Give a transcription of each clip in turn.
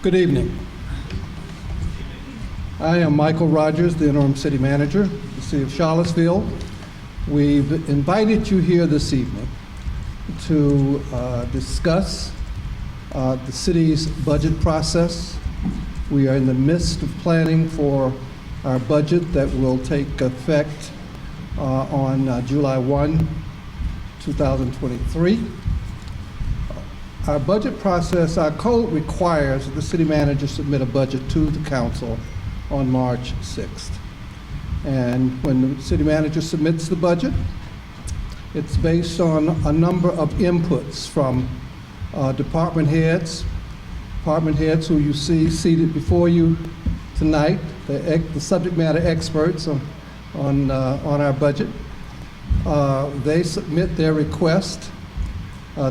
Good evening. I am Michael Rogers, the interim city manager of the city of Charlottesville. We've invited you here this evening to discuss the city's budget process. We are in the midst of planning for our budget that will take effect on July 1, 2023. Our budget process, our code requires that the city manager submit a budget to the council on March 6th. And when the city manager submits the budget, it's based on a number of inputs from department heads who you see seated before you tonight, the subject matter experts on our budget. They submit their request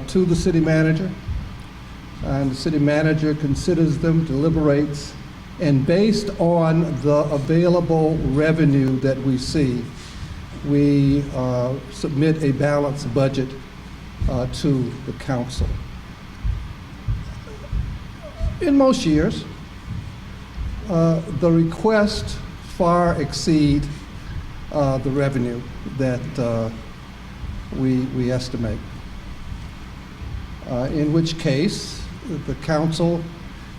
to the city manager, and the city manager considers them, deliberates, and based on the available revenue that we see, we submit a balanced budget to the council. In most years, the requests far exceed the revenue that we estimate. In which case, the council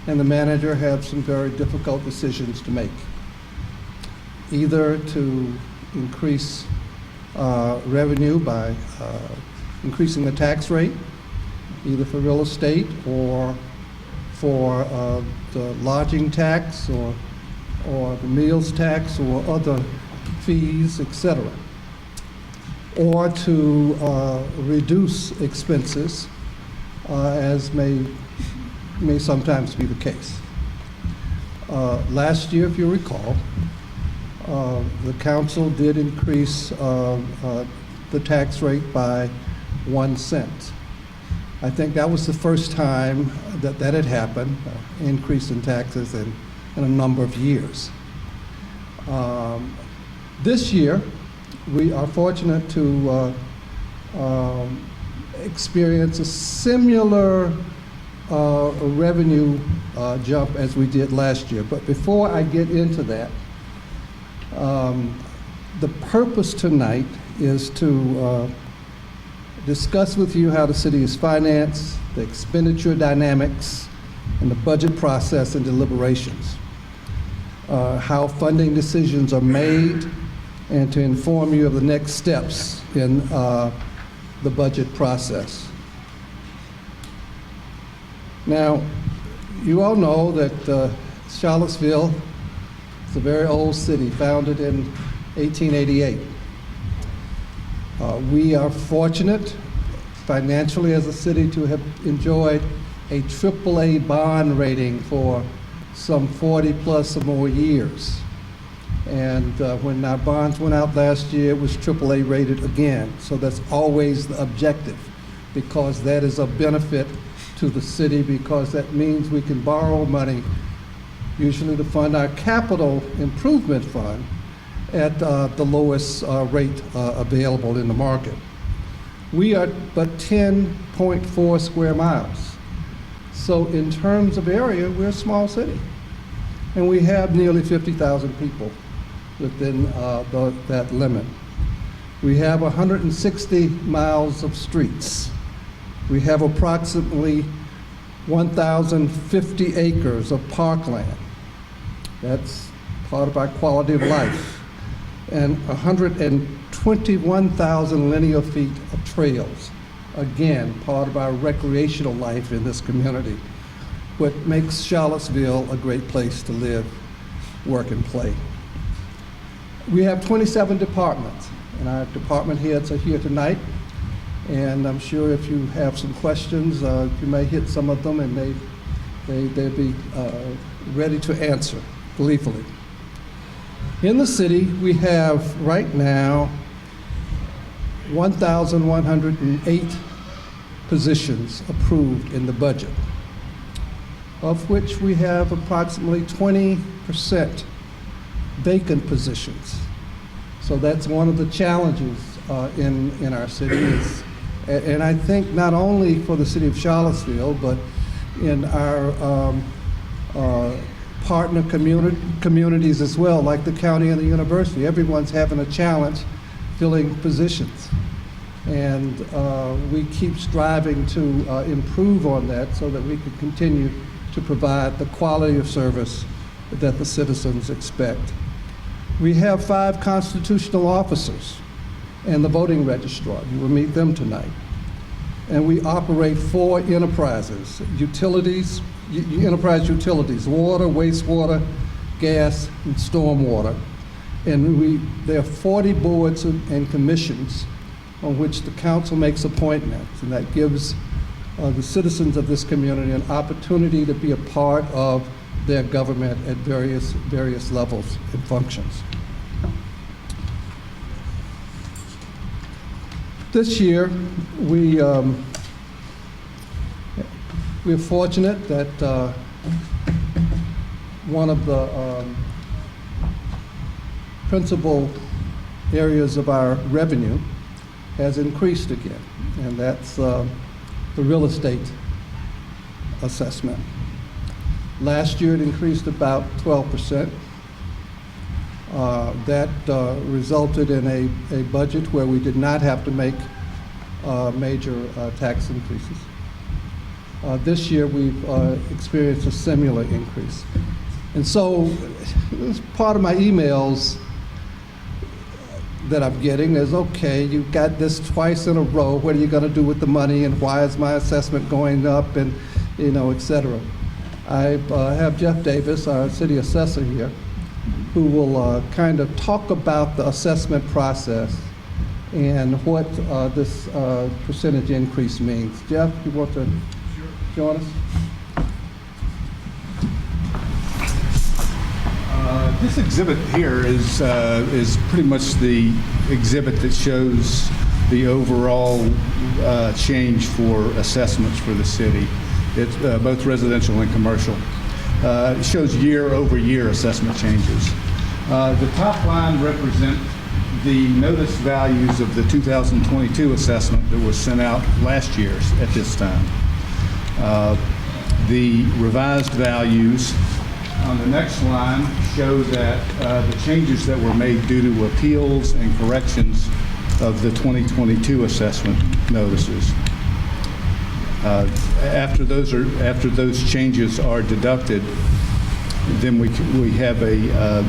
and the manager have some very difficult decisions to make. Either to increase revenue by increasing the tax rate, either for real estate or for the lodging tax or the meals tax or other fees, etc. Or to reduce expenses, as may sometimes be the case. Last year, if you recall, the council did increase the tax rate by 1 cent. I think that was the first time that had happened, increase in taxes in a number of years. This year, we are fortunate to experience a similar revenue jump as we did last year. But before I get into that, the purpose tonight is to discuss with you how the city is financed, the expenditure dynamics, and the budget process and deliberations, how funding decisions are made, and to inform you of the next steps in the budget process. Now, you all know that Charlottesville is a very old city, founded in 1888. We are fortunate financially as a city to have enjoyed a AAA bond rating for some 40 plus or more years. And when our bonds went out last year, it was AAA rated again. So that's always the objective, because that is of benefit to the city, because that means we can borrow money, usually to fund our capital improvement fund, at the lowest rate available in the market. We are but 10.4 square miles. So in terms of area, we're a small city. And we have nearly 50,000 people within that limit. We have 160 miles of streets. We have approximately 1,050 acres of parkland. That's part of our quality of life. And 121,000 linear feet of trails. Again, part of our recreational life in this community. What makes Charlottesville a great place to live, work, and play. We have 27 departments, and our department heads are here tonight. And I'm sure if you have some questions, you may hit some of them, and they'll be ready to answer gleefully. In the city, we have right now 1,108 positions approved in the budget, of which we have approximately 20% vacant positions. So that's one of the challenges in our city, and I think not only for the city of Charlottesville, but in our partner communities as well, like the county and the university. Everyone's having a challenge filling positions. And we keep striving to improve on that so that we can continue to provide the quality of service that the citizens expect. We have 5 constitutional officers and the voting registrar. You will meet them tonight. And we operate 4 enterprises, utilities, enterprise utilities, water, wastewater, gas, and stormwater. And there are 40 boards and commissions on which the council makes appointments, and that gives the citizens of this community an opportunity to be a part of their government at various levels and functions. This year, we're fortunate that one of the principal areas of our revenue has increased again, and that's the real estate assessment. Last year it increased about 12%. That resulted in a budget where we did not have to make major tax increases. This year we've experienced a similar increase. And so part of my emails that I'm getting is, okay, you got this twice in a row, what are you going to do with the money, and why is my assessment going up, and et cetera. I have Jeff Davis, our city assessor here, who will kind of talk about the assessment process and what this percentage increase means. Jeff, you want to join us? This exhibit here is pretty much the exhibit that shows the overall change for assessments for the city. It's both residential and commercial. It shows year-over-year assessment changes. The top line represent the notice values of the 2022 assessment that was sent out last year at this time. The revised values on the next line show that the changes that were made due to appeals and corrections of the 2022 assessment notices. After those changes are deducted, then we have a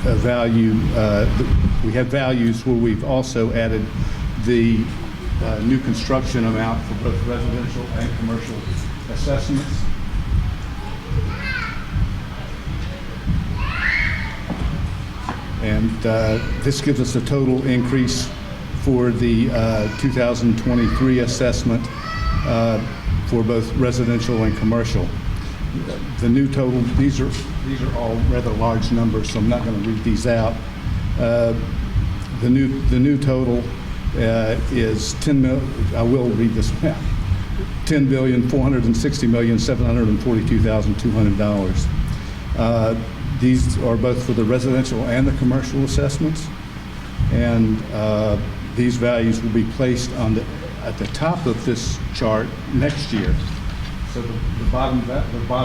value. We have values where we've also added the new construction amount for both residential and commercial assessments. And this gives us a total increase for the 2023 assessment for both residential and commercial. The new total, these are all rather large numbers, so I'm not going to read these out. The new total is I will read this out. $10,460,742,200. These are both for the residential and the commercial assessments, and these values will be placed at the top of this chart next year. So the bottom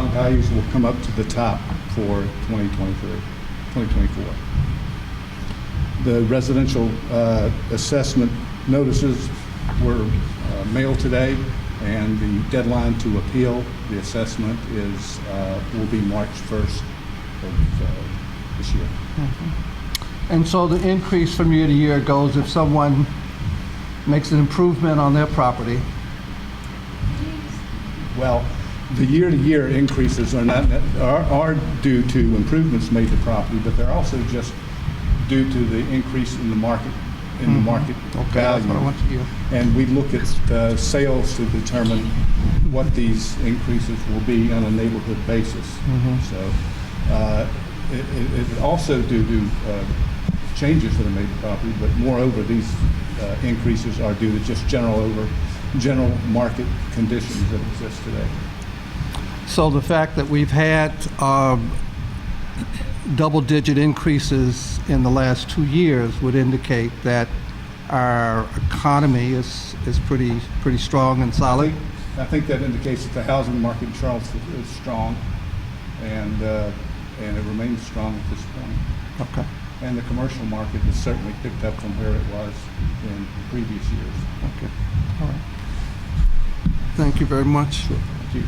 values will come up to the top for 2024. The residential assessment notices were mailed today, and the deadline to appeal the assessment will be March 1st of this year. Mm-hmm. And so the increase from year to year goes if someone makes an improvement on their property. Well, the year-to-year increases are due to improvements made to property, but they're also just due to the increase in the market Okay, value. that's what I want to hear. And we look at sales to determine what these increases will be on a neighborhood basis. Mm-hmm. So it also due to changes that are made to property, but moreover, these increases are due to just general market conditions that exist today. So the fact that we've had double-digit increases in the last 2 years would indicate that our economy is pretty strong and solid. I think that indicates that the housing market in Charleston is strong, and it remains strong at this point. Okay. And the commercial market has certainly picked up from where it was in previous years. Okay. All right. Thank you very much. Thank you.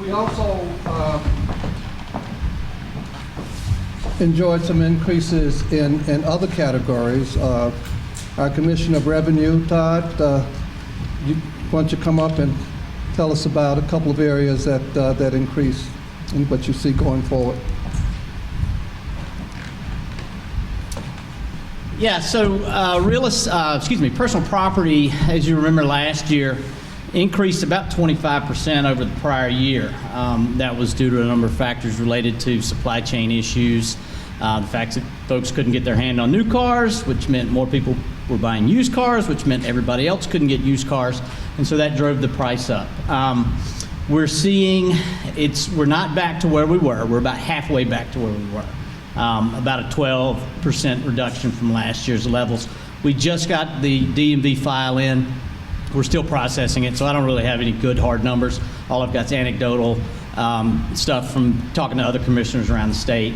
We also enjoyed some increases in other categories. Our Commissioner of Revenue, Todd, why don't you come up and tell us about a couple of areas that increased and what you see going forward? Yeah, so personal property, as you remember last year, increased about 25% over the prior year. That was due to a number of factors related to supply chain issues, the fact that folks couldn't get their hand on new cars, which meant more people were buying used cars, which meant everybody else couldn't get used cars, and so that drove the price up. We're seeing we're not back to where we were. We're about halfway back to where we were. About a 12% reduction from last year's levels. We just got the DMV file in. We're still processing it, so I don't really have any good hard numbers. All I've got is anecdotal stuff from talking to other commissioners around the state.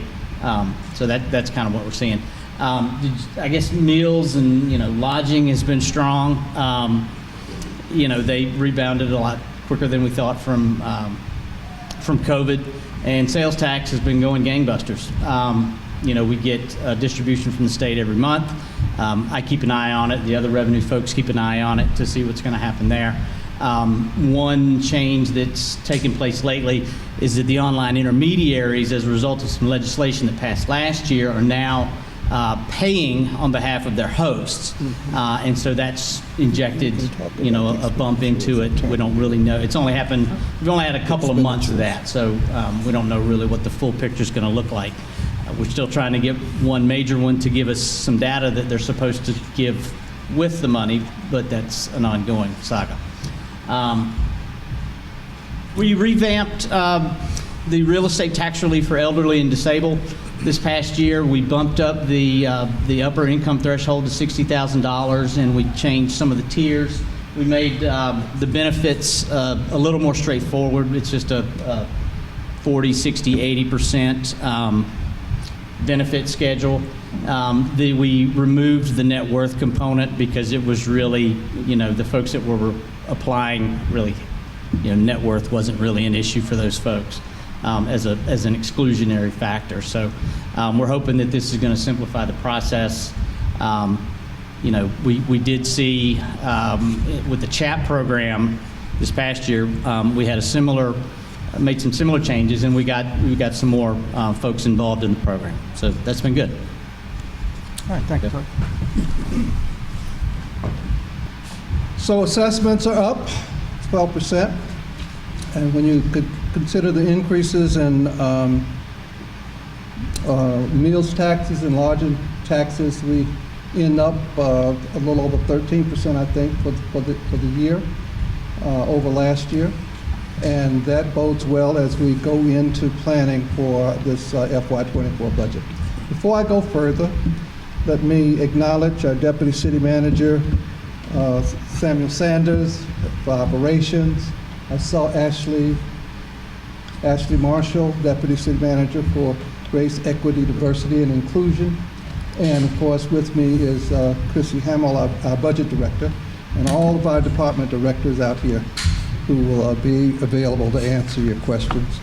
So that's kind of what we're seeing. I guess meals and lodging has been strong. They rebounded a lot quicker than we thought from COVID. And sales tax has been going gangbusters. We get a distribution from the state every month. I keep an eye on it. The other revenue folks keep an eye on it to see what's going to happen there. One change that's taken place lately is that the online intermediaries, as a result of some legislation that passed last year, are now paying on behalf of their hosts. And so that's injected, a bump into it. We don't really know. It's only happened, we've only had a couple of months of that, so we don't know really what the full picture is going to look like. We're still trying to get one major one to give us some data that they're supposed to give with the money, but that's an ongoing saga. We revamped the real estate tax relief for elderly and disabled. This past year, we bumped up the upper income threshold to $60,000, and we changed some of the tiers. We made the benefits a little more straightforward. It's just a 40, 60, 80% benefit schedule. We removed the net worth component because it was really, the folks that were applying really, net worth wasn't really an issue for those folks. As an exclusionary factor. So we're hoping that this is going to simplify the process. We did see with the CHAP program this past year, we had made some similar changes, and we got some more folks involved in the program. So that's been good. All right, thank you. So assessments are up 12%, and when you could consider the increases in meals taxes and lodging taxes, we end up a little over 13%, I think, for the year over last year. And that bodes well as we go into planning for this FY24 budget. Before I go further, let me acknowledge our Deputy City Manager, Samuel Sanders, for operations. I saw Ashley Marshall, Deputy City Manager for Race, Equity, Diversity, and Inclusion. And of course, with me is Chrissy Hamill, our Budget Director, and all of our department directors out here who will be available to answer your questions.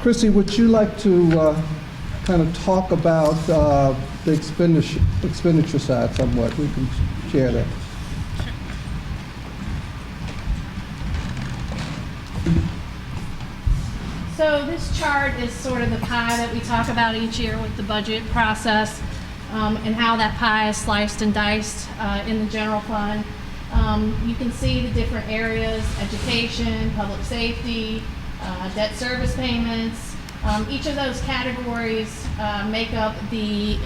Chrissy, would you like to kind of talk about the expenditure side somewhat? We can share that. So this chart is sort of the pie that we talk about each year with the budget process, and how that pie is sliced and diced in the general fund. You can see the different areas: education, public safety, debt service payments. Each of those categories make up the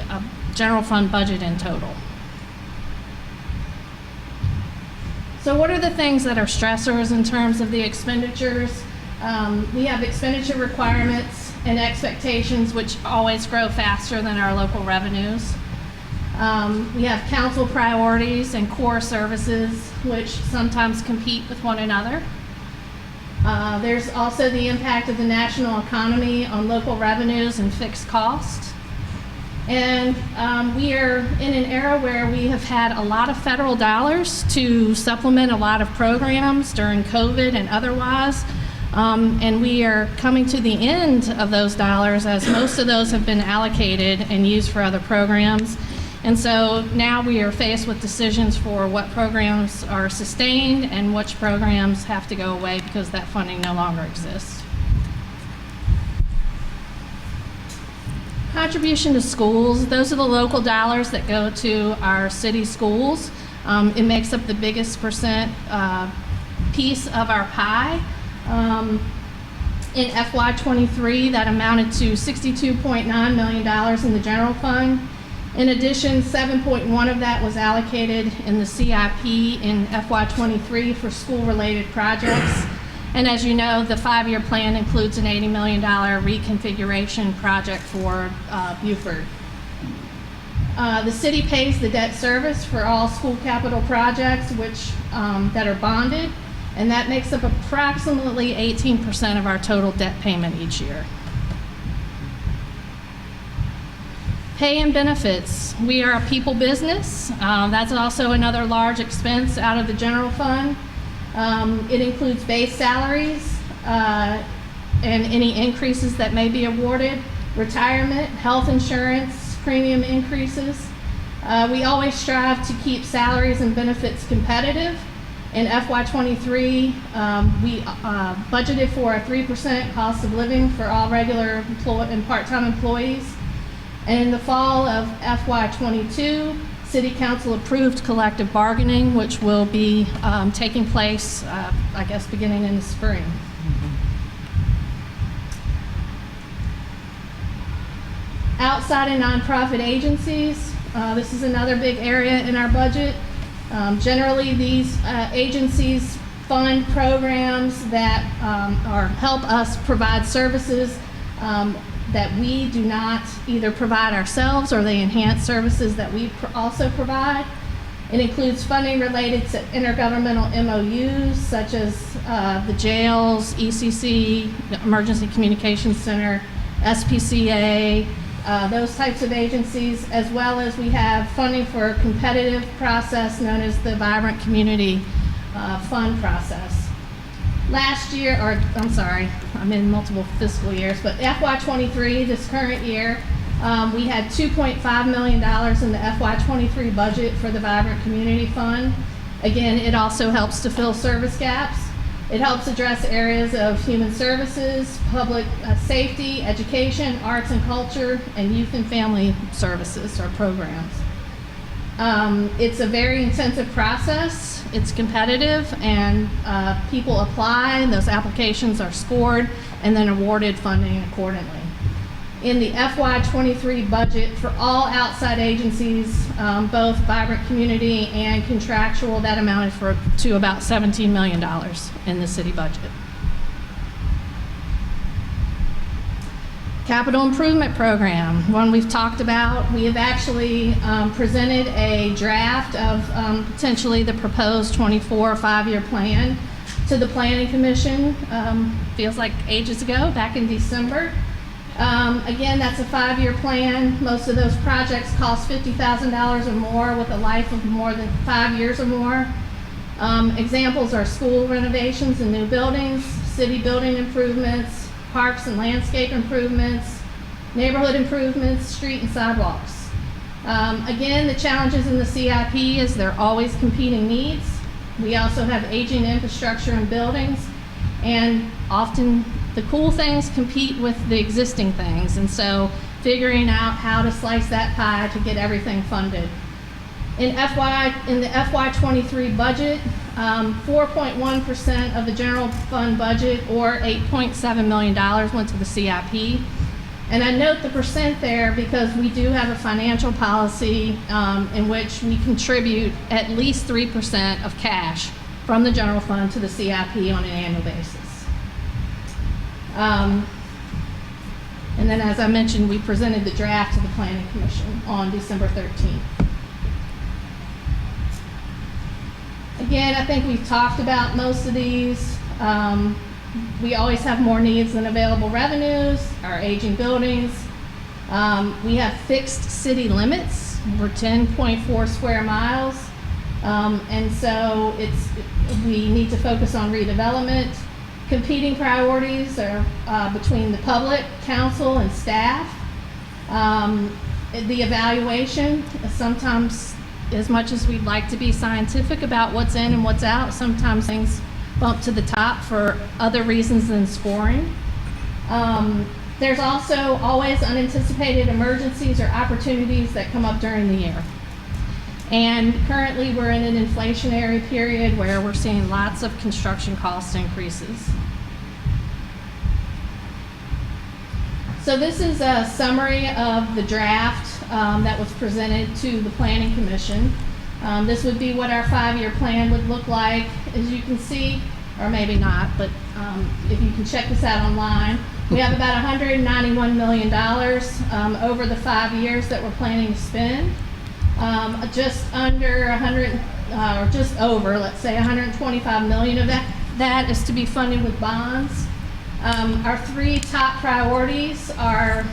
general fund budget in total. So what are the things that are stressors in terms of the expenditures? We have expenditure requirements and expectations, which always grow faster than our local revenues. We have council priorities and core services, which sometimes compete with one another. There's also the impact of the national economy on local revenues and fixed costs. And we are in an era where we have had a lot of federal dollars to supplement a lot of programs during COVID and otherwise. And we are coming to the end of those dollars, as most of those have been allocated and used for other programs. And so now we are faced with decisions for what programs are sustained and which programs have to go away because that funding no longer exists. Contribution to schools, those are the local dollars that go to our city schools. It makes up the biggest percent piece of our pie. In FY23, that amounted to $62.9 million in the general fund. In addition, 7.1 of that was allocated in the CIP in FY23 for school-related projects. And as you know, the 5-year plan includes an $80 million reconfiguration project for Buford. The city pays the debt service for all school capital projects that are bonded, and that makes up approximately 18% of our total debt payment each year. Pay and benefits. We are a people business. That's also another large expense out of the general fund. It includes base salaries and any increases that may be awarded, retirement, health insurance, premium increases. We always strive to keep salaries and benefits competitive. In FY23, we budgeted for a 3% cost of living for all regular and part-time employees. And in the fall of FY22, City Council approved collective bargaining, which will be taking place, I guess, beginning in the spring. Outside and nonprofit agencies, this is another big area in our budget. Generally, these agencies fund programs that help us provide services that we do not either provide ourselves, or they enhance services that we also provide. It includes funding related to intergovernmental MOUs, such as the jails, ECC, the Emergency Communications Center, SPCA, those types of agencies, as well as we have funding for a competitive process known as the Vibrant Community Fund process. Last year, or I'm sorry, I'm in multiple fiscal years, but FY23, this current year, we had $2.5 million in the FY23 budget for the Vibrant Community Fund. Again, it also helps to fill service gaps. It helps address areas of human services, public safety, education, arts and culture, and youth and family services or programs. It's a very intensive process. It's competitive, and people apply, and those applications are scored and then awarded funding accordingly. In the FY23 budget for all outside agencies, both Vibrant Community and contractual, that amounted to about $17 million in the city budget. Capital Improvement Program, one we've talked about. We have actually presented a draft of potentially the proposed 24 5-year plan to the Planning Commission, feels like ages ago, back in December. Again, that's a 5-year plan. Most of those projects cost $50,000 or more with a life of more than 5 years or more. Examples are school renovations and new buildings, city building improvements, parks and landscape improvements, neighborhood improvements, street and sidewalks. Again, the challenges in the CIP is there are always competing needs. We also have aging infrastructure and buildings, and often the cool things compete with the existing things, and so figuring out how to slice that pie to get everything funded. In the FY23 budget, 4.1% of the general fund budget, or $8.7 million, went to the CIP. And I note the percent there because we do have a financial policy in which we contribute at least 3% of cash from the general fund to the CIP on an annual basis. And then, as I mentioned, we presented the draft to the Planning Commission on December 13th. Again, I think we've talked about most of these. We always have more needs than available revenues, our aging buildings. We have fixed city limits. We're 10.4 square miles. And so we need to focus on redevelopment. Competing priorities are between the public, council, and staff. The evaluation, sometimes as much as we'd like to be scientific about what's in and what's out, sometimes things bump to the top for other reasons than scoring. There's also always unanticipated emergencies or opportunities that come up during the year. And currently we're in an inflationary period where we're seeing lots of construction cost increases. So this is a summary of the draft that was presented to the Planning Commission. This would be what our 5-year plan would look like. As you can see, or maybe not, but if you can check this out online, we have about $191 million over the 5 years that we're planning to spend. Just under 100, or just over, let's say 125 million of that is to be funded with bonds. Our 3 top priorities are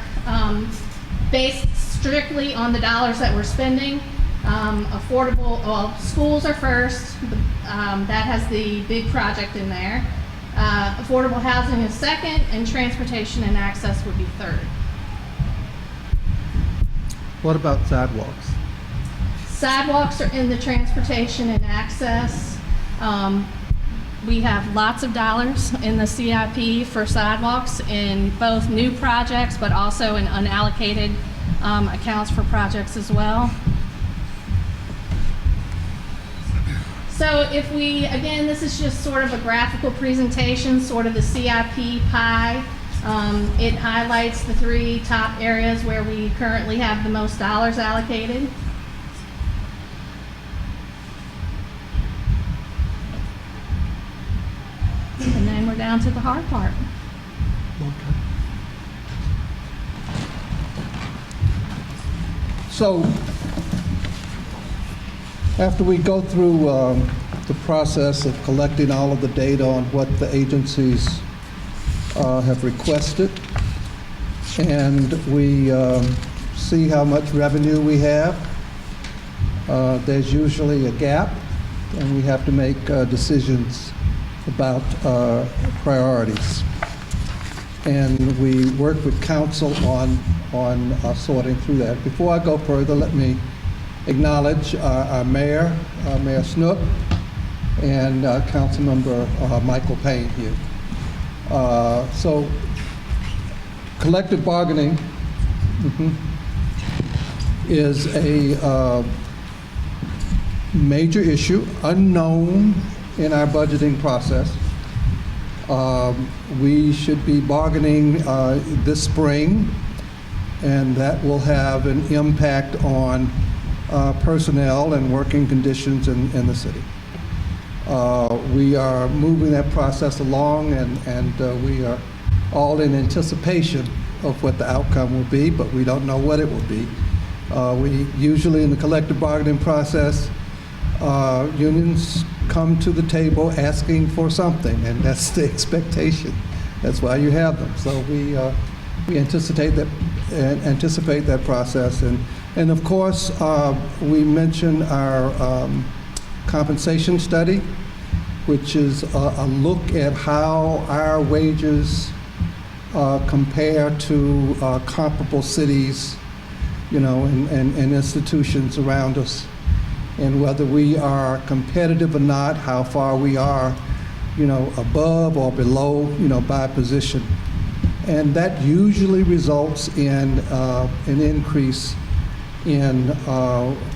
based strictly on the dollars that we're spending. Affordable, well, schools are first. That has the big project in there. Affordable housing is second, and transportation and access would be third. What about sidewalks? Sidewalks are in the transportation and access. We have lots of dollars in the CIP for sidewalks in both new projects, but also in unallocated accounts for projects as well. So if we, again, this is just sort of a graphical presentation, sort of the CIP pie. It highlights the 3 top areas where we currently have the most dollars allocated. And then we're down to the hard part. So, after we go through the process of collecting all of the data on what the agencies have requested, and we see how much revenue we have, there's usually a gap, and we have to make decisions about priorities. And we work with council on sorting through that. Before I go further, let me acknowledge our mayor, Mayor Snook, and Councilmember Michael Payne here. So, collective bargaining is a major issue, unknown in our budgeting process. We should be bargaining this spring, and that will have an impact on personnel and working conditions in the city. We are moving that process along, and we are all in anticipation of what the outcome will be, but we don't know what it will be. We usually, in the collective bargaining process, unions come to the table asking for something, and that's the expectation. That's why you have them. So we anticipate that process, and of course we mentioned our compensation study, which is a look at how our wages compare to comparable cities, you know, and institutions around us, and whether we are competitive or not, how far we are, you know, above or below, you know, by position. And that usually results in an increase in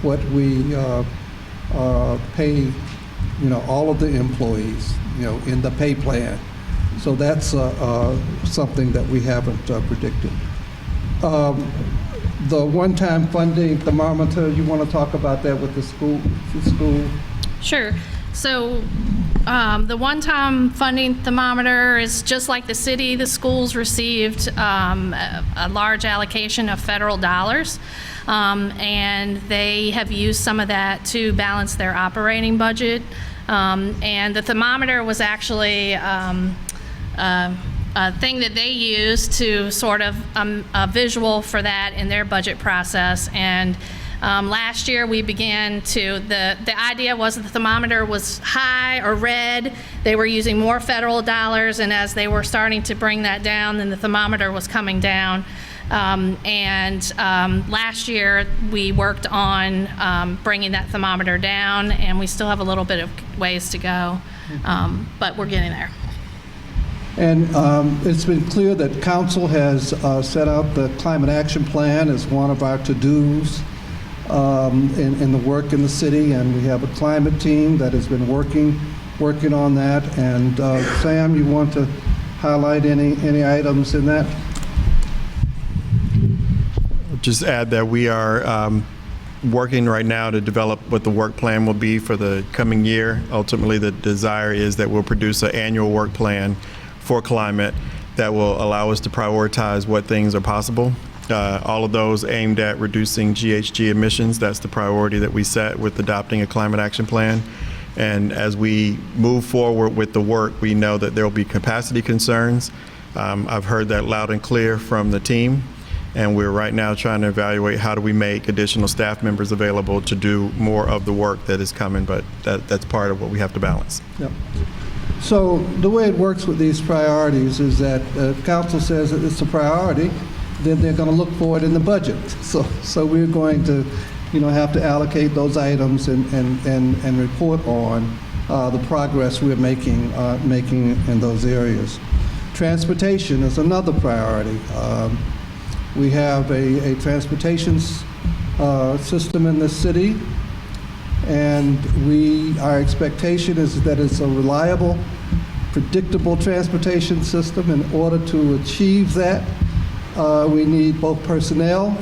what we pay, you know, all of the employees, you know, in the pay plan. So that's something that we haven't predicted. The one-time funding thermometer, you want to talk about that with the school? Sure. So the one-time funding thermometer is just like the city. The schools received a large allocation of federal dollars, and they have used some of that to balance their operating budget. And the thermometer was actually thing that they use to sort of a visual for that in their budget process. And last year we began to, the idea was that the thermometer was high or red. They were using more federal dollars, and as they were starting to bring that down, then the thermometer was coming down. Last year we worked on bringing that thermometer down, and we still have a little bit of ways to go, but we're getting there. And it's been clear that council has set out the climate action plan as one of our to-dos in the work in the city, and we have a climate team that has been working on that. And Sam, you want to highlight any items in that? Just add that we are working right now to develop what the work plan will be for the coming year. Ultimately, the desire is that we'll produce an annual work plan for climate that will allow us to prioritize what things are possible. All of those aimed at reducing GHG emissions. That's the priority that we set with adopting a climate action plan. And as we move forward with the work, we know that there will be capacity concerns. I've heard that loud and clear from the team. And we're right now trying to evaluate how do we make additional staff members available to do more of the work that is coming, but that's part of what we have to balance. Yep. So the way it works with these priorities is that if council says that it's a priority, then they're going to look for it in the budget. So we're going to, have to allocate those items and report on the progress we're making in those areas. Transportation is another priority. We have a transportation system in the city, and our expectation is that it's a reliable, predictable transportation system. In order to achieve that, we need both personnel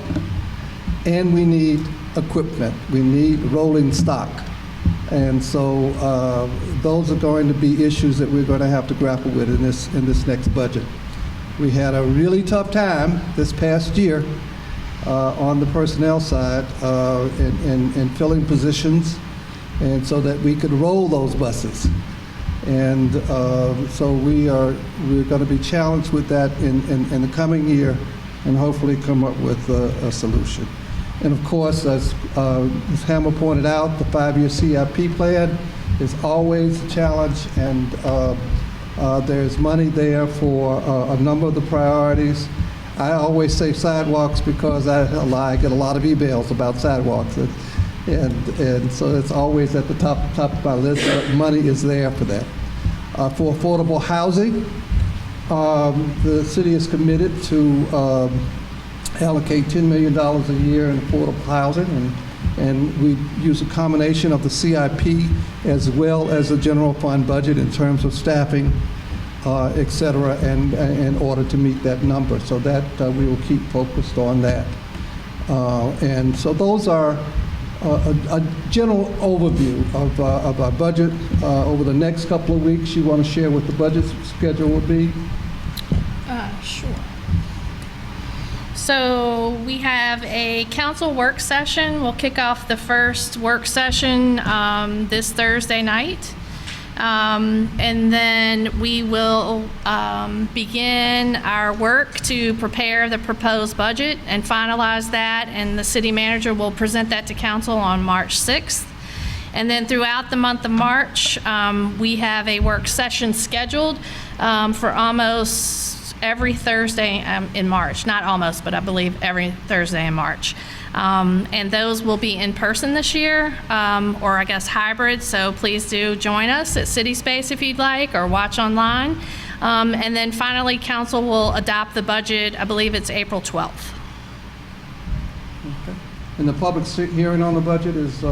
and we need equipment. We need rolling stock. And so those are going to be issues that we're going to have to grapple with in this next budget. We had a really tough time this past year on the personnel side in filling positions, and so that we could roll those buses. And so we're going to be challenged with that in the coming year, and hopefully come up with a solution. And of course, as Ms. Hammer pointed out, the 5-year CIP plan is always a challenge, and there's money there for a number of the priorities. I always say sidewalks because I get a lot of emails about sidewalks, and so it's always at the top of my list, but money is there for that. For affordable housing, the city is committed to allocate $10 million a year in affordable housing, and we use a combination of the CIP as well as the general fund budget in terms of staffing, et cetera, and in order to meet that number. So that we will keep focused on that. And so those are a general overview of our budget. Over the next couple of weeks, you want to share what the budget schedule will be? Sure. So we have a council work session. We'll kick off the first work session this Thursday night. And then we will begin our work to prepare the proposed budget and finalize that, and the city manager will present that to council on March 6th. And then throughout the month of March, we have a work session scheduled for almost every Thursday in March. Not almost, but I believe every Thursday in March. And those will be in person this year, or I guess hybrid, so please do join us at City Space if you'd like, or watch online. And then finally, council will adopt the budget, I believe it's April 12th. Okay. And the public hearing on the budget is?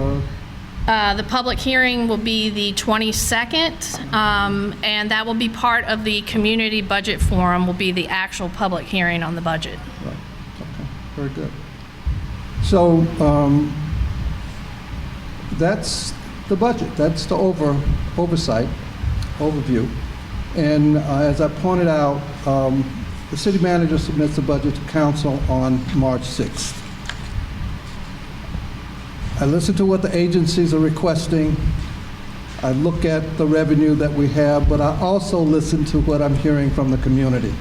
The public hearing will be the 22nd, and that will be part of the community budget forum, will be the actual public hearing on the budget. Right. Okay. Very good. So that's the budget. That's the overview. And as I pointed out, the city manager submits the budget to council on March 6th. I listened to what the agencies are requesting. I look at the revenue that we have, but I also listen to what I'm hearing from the community.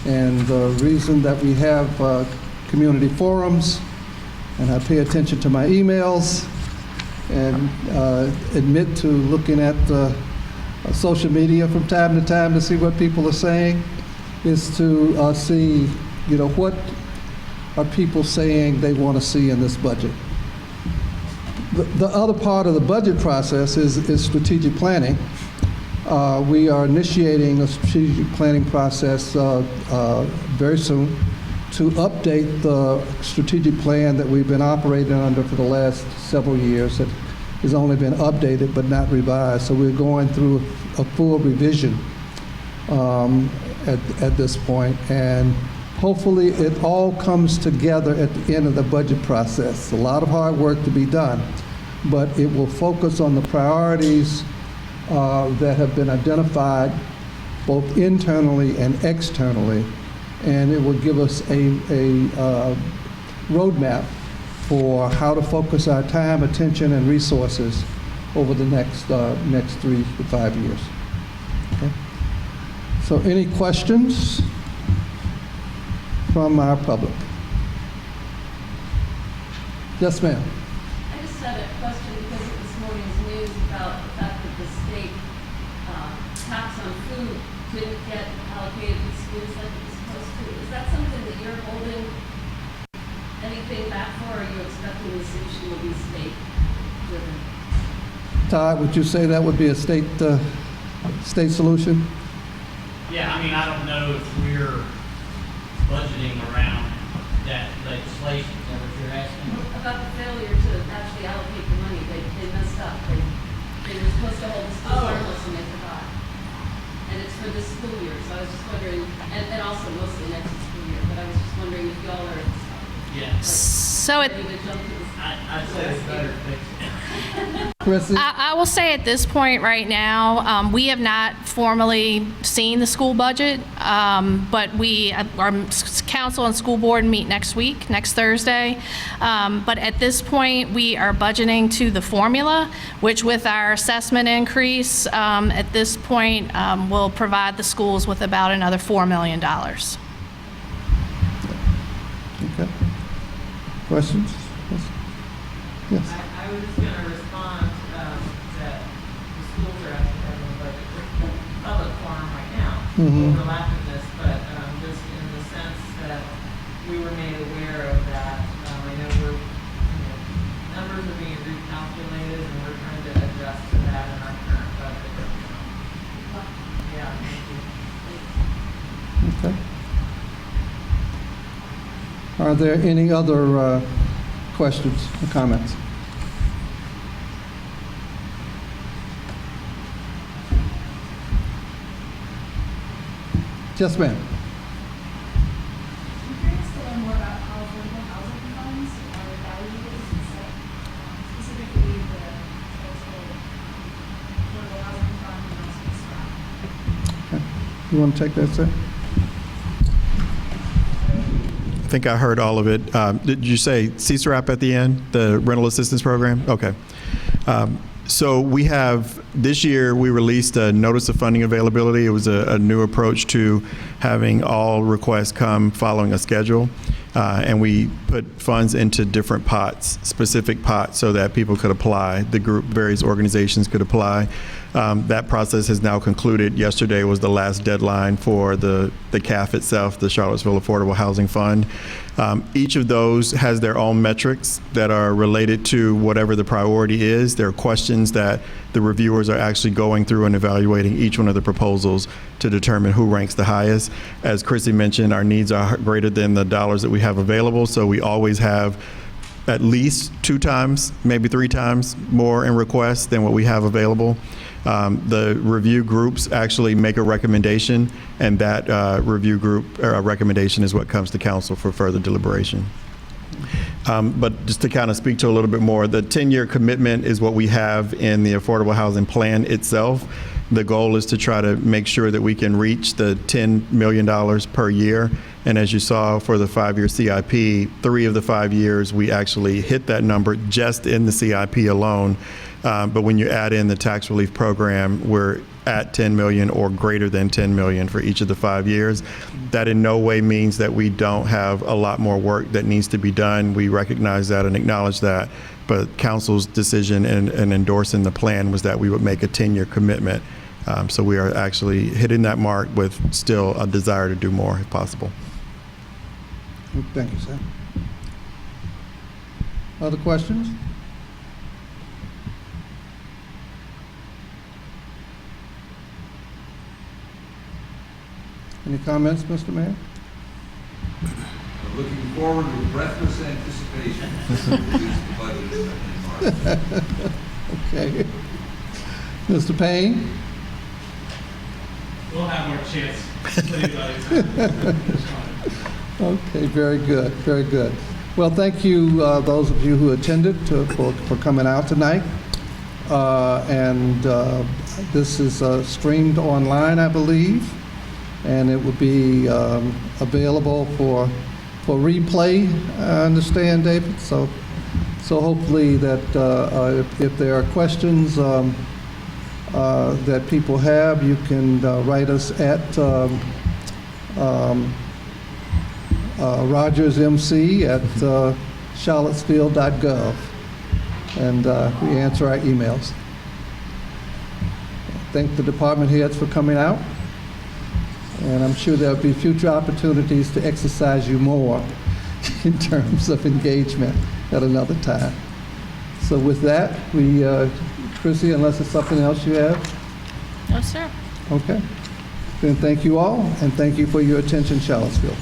And the reason that we have community forums, and I pay attention to my emails, and admit to looking at social media from time to time to see what people are saying, is to see, what are people saying they want to see in this budget. The other part of the budget process is strategic planning. We are initiating a strategic planning process very soon to update the strategic plan that we've been operating under for the last several years. It has only been updated but not revised. So we're going through a full revision at this point, and hopefully it all comes together at the end of the budget process. A lot of hard work to be done, but it will focus on the priorities that have been identified both internally and externally, and it will give us a roadmap for how to focus our time, attention, and resources over the next 3 to 5 years. Okay? So any questions from our public? Yes, ma'am. I just had a question because of this morning's news about the fact that the state tax on food didn't get allocated to schools like it was supposed to. Is that something that you're holding anything back for, or are you expecting the solution will be state-driven? Todd, would you say that would be a state solution? Yeah, I mean, I don't know if we're budgeting around that legislation. Is that what you're asking? About the failure to actually allocate the money. They messed up. They were supposed to hold the school harmless and they forgot. And it's for this school year, so I was just wondering, and also mostly next school year, but I was just wondering if y'all are Yeah. So ready to jump to this. I'd say it's better fix it. Chrissy? I will say at this point right now, we have not formally seen the school budget, but our council and school board meet next week, next Thursday. But at this point, we are budgeting to the formula, which with our assessment increase, at this point, will provide the schools with about another $4 million. Okay. Questions? Yes. I was just going to respond that the schools are actually having a budget public forum right now, overlapping this, but just in the sense that we were made aware of that. I know numbers are being recalculated, and we're trying to adjust to that in our current budget. Yeah, thank you. Okay. Are there any other questions or comments? Yes, ma'am. I'm curious to learn more about how affordable housing funds are evaluated, specifically the affordable housing fund and also SRAP. Okay. You want to take that, sir? I think I heard all of it. Did you say CSRAP at the end, the rental assistance program? Okay. So we have, this year we released a notice of funding availability. It was a new approach to having all requests come following a schedule. And we put funds into different pots, specific pots, so that people could apply. The group, various organizations could apply. That process has now concluded. Yesterday was the last deadline for the CAF itself, the Charlottesville Affordable Housing Fund. Each of those has their own metrics that are related to whatever the priority is. There are questions that the reviewers are actually going through and evaluating each one of the proposals to determine who ranks the highest. As Chrissy mentioned, our needs are greater than the dollars that we have available, so we always have at least 2 times, maybe 3 times more in requests than what we have available. The review groups actually make a recommendation, and that review group recommendation is what comes to council for further deliberation. But just to kind of speak to a little bit more, the 10-year commitment is what we have in the Affordable Housing Plan itself. The goal is to try to make sure that we can reach the $10 million per year. And as you saw for the 5-year CIP, 3 of the 5 years we actually hit that number just in the CIP alone. But when you add in the tax relief program, we're at 10 million or greater than 10 million for each of the 5 years. That in no way means that we don't have a lot more work that needs to be done. We recognize that and acknowledge that. But council's decision in endorsing the plan was that we would make a 10-year commitment. So we are actually hitting that mark with still a desire to do more if possible. Thank you, sir. Other questions? Any comments, Mr. Mayor? I'm looking forward with breathless anticipation to the budget in March. Okay. Mr. Payne? We'll have more chance to tell you about it. Okay, very good, very good. Well, thank you, those of you who attended, for coming out tonight. This is streamed online, I believe, and it will be available for replay, I understand, David. So hopefully that if there are questions that people have, you can write us at rogersmc@charlottesville.gov, and we answer our emails. Thank the department heads for coming out, and I'm sure there'll be future opportunities to exercise you more in terms of engagement at another time. So with that, Chrissy, unless there's something else you have? No, sir. Okay. Then thank you all, and thank you for your attention, Charlottesville.